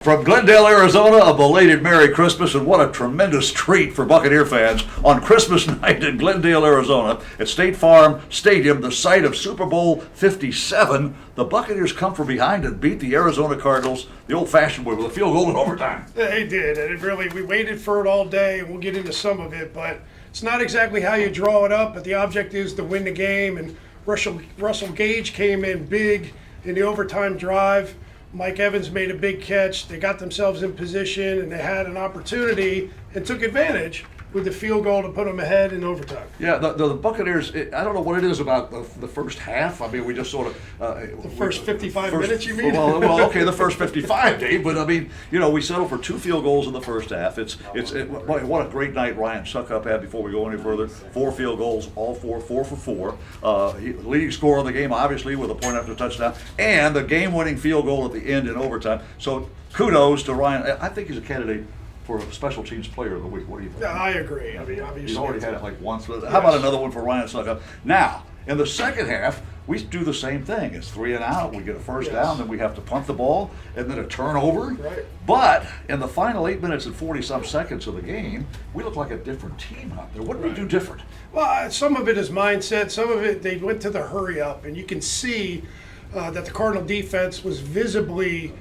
From Glendale, Arizona, a belated Merry Christmas, and what a tremendous treat for Buccaneer fans on Christmas night in Glendale, Arizona at State Farm Stadium, the site of Super Bowl 57. The Buccaneers come from behind and beat the Arizona Cardinals the old-fashioned way with a field goal in overtime. They did, and we waited for it all day, and we'll get into some of it, but it's not exactly how you draw it up, but the object is to win the game, and Russell Gage came in big in the overtime drive. Mike Evans made a big catch. They got themselves in position, and they had an opportunity and took advantage with the field goal to put them ahead in overtime. Yeah, the Buccaneers, I don't know what it is about the first half. I mean, we just sort of... the first 55 minutes, you mean? Well, okay, the first 55, Dave, but I mean, we settled for 2 field goals in the first half. What a great night Ryan Succop had before we go any further. 4 field goals, all 4 for 4. Leading scorer of the game, obviously, with a point after touchdown, and the game-winning field goal at the end in overtime. So kudos to Ryan. I think he's a candidate for a special teams player of the week. What do you think? Yeah, I agree. I mean, obviously. He's already had it like once. But how about another one for Ryan Succop? Now, in the second half, we do the same thing. It's 3 and out. We get a first down, then we have to punt the ball, and then a turnover. Right. But in the final 8 minutes and 40-some seconds of the game, we look like a different team out there. What did we do different? Well, some of it is mindset. Some of it, they went to the hurry up, and you can see that the Cardinal defense was visibly,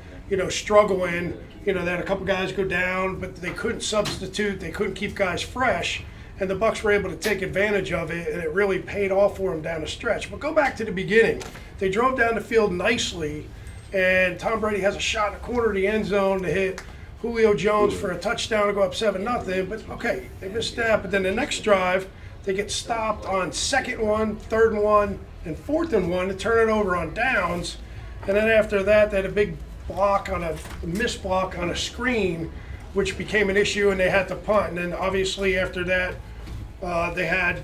struggling. They had a couple guys go down, but they couldn't substitute. They couldn't keep guys fresh, and the Bucs were able to take advantage of it, and it really paid off for them down the stretch. But go back to the beginning. They drove down the field nicely, and Tom Brady has a shot in the corner of the end zone to hit Julio Jones for a touchdown to go up 7-0. But okay, they missed that. But then the next drive, they get stopped on 2nd and 1, 3rd and 1, and 4th and 1 to turn it over on downs. And then after that, they had a big missed block on a screen, which became an issue, and they had to punt. And then obviously after that, they had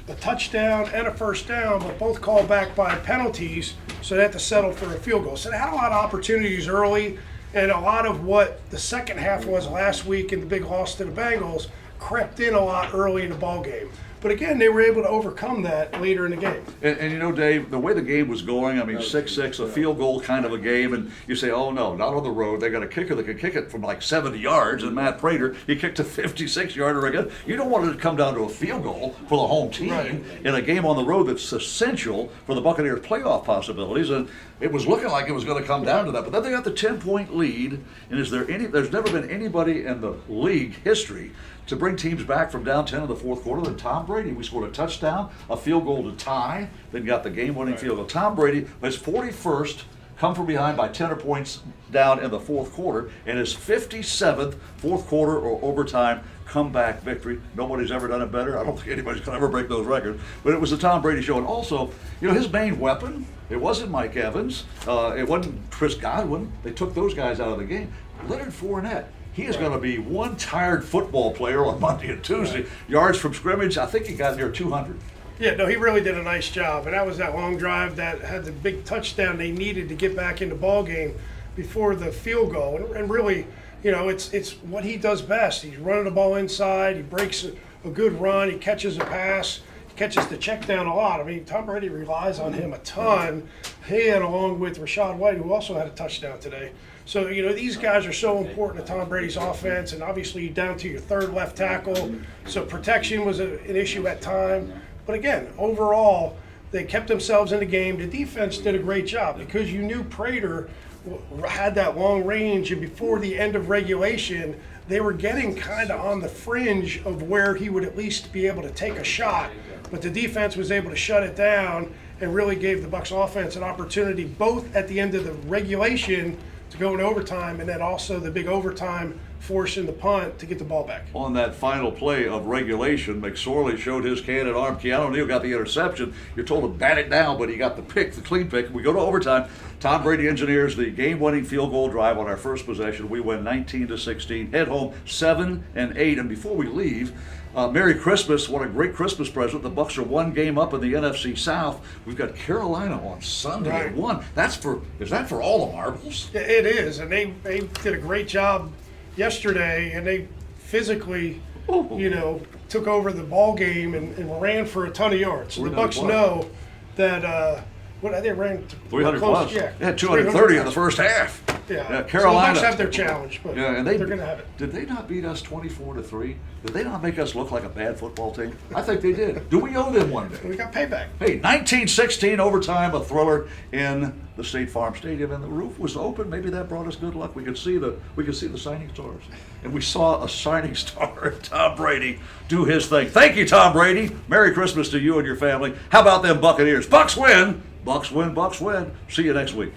a touchdown and a first down, but both called back by penalties, so they had to settle for a field goal. So they had a lot of opportunities early, and a lot of what the second half was last week in the big loss to the Bengals crept in a lot early in the ball game. But again, they were able to overcome that later in the game. And Dave, the way the game was going, 6-6, a field goal kind of a game, and you say, oh no, not on the road. They got a kicker that can kick it from like 70 yards, and Matt Prater, he kicked a 56-yarder again. You don't want it to come down to a field goal for the home team in a game on the road that's essential for the Buccaneers' playoff possibilities, and it was looking like it was going to come down to that. But then they got the 10-point lead, and there's never been anybody in the league history to bring teams back from down 10 in the fourth quarter than Tom Brady. We scored a touchdown, a field goal to tie, then got the game-winning field goal. Tom Brady, his 41st, come from behind by 10 points down in the fourth quarter, and his 57th fourth quarter or overtime comeback victory. Nobody's ever done it better. I don't think anybody's going to ever break those records. But it was the Tom Brady show. And also, his main weapon, it wasn't Mike Evans. It wasn't Chris Godwin. They took those guys out of the game. Leonard Fournette. He is going to be one tired football player on Monday and Tuesday. Yards from scrimmage, I think he got near 200. Yeah, no, he really did a nice job. And that was that long drive that had the big touchdown they needed to get back in the ball game before the field goal. And really, it's what he does best. He's running the ball inside. He breaks a good run. He catches a pass. He catches the check down a lot. Tom Brady relies on him a ton. He, and along with Rachaad White, who also had a touchdown today. So, these guys are so important to Tom Brady's offense, and obviously down to your third left tackle. So protection was an issue at time. But again, overall, they kept themselves in the game. The defense did a great job because you knew Prater had that long range, and before the end of regulation, they were getting kind of on the fringe of where he would at least be able to take a shot. But the defense was able to shut it down and really gave the Bucs offense an opportunity both at the end of the regulation to go in overtime, and then also the big overtime forcing the punt to get the ball back. On that final play of regulation, McSorley showed his cannon arm. Keanu Neal got the interception. You're told to bat it down, but he got the clean pick. We go to overtime. Tom Brady engineers the game-winning field goal drive on our first possession. We win 19-16. Head home 7-8. And before we leave, Merry Christmas. What a great Christmas present. The Bucs are 1 game up in the NFC South. We've got Carolina on Sunday at 1. Is that for all the marbles? It is, and they did a great job yesterday, and they physically, took over the ball game and ran for a ton of yards. So the Bucs know that they ran 300 plus. Yeah, 230 in the first half. Yeah. Carolina. So the Bucs have their challenge, but and they're going to have it. Did they not beat us 24-3? Did they not make us look like a bad football team? I think they did. Do we owe them one day? We got payback. Hey, 1916 overtime, a thriller in the State Farm Stadium, and the roof was open. Maybe that brought us good luck. We could see the shining stars, and we saw a shining star, Tom Brady, do his thing. Thank you, Tom Brady. Merry Christmas to you and your family. How about them Buccaneers? Bucs win. Bucs win. Bucs win. See you next week.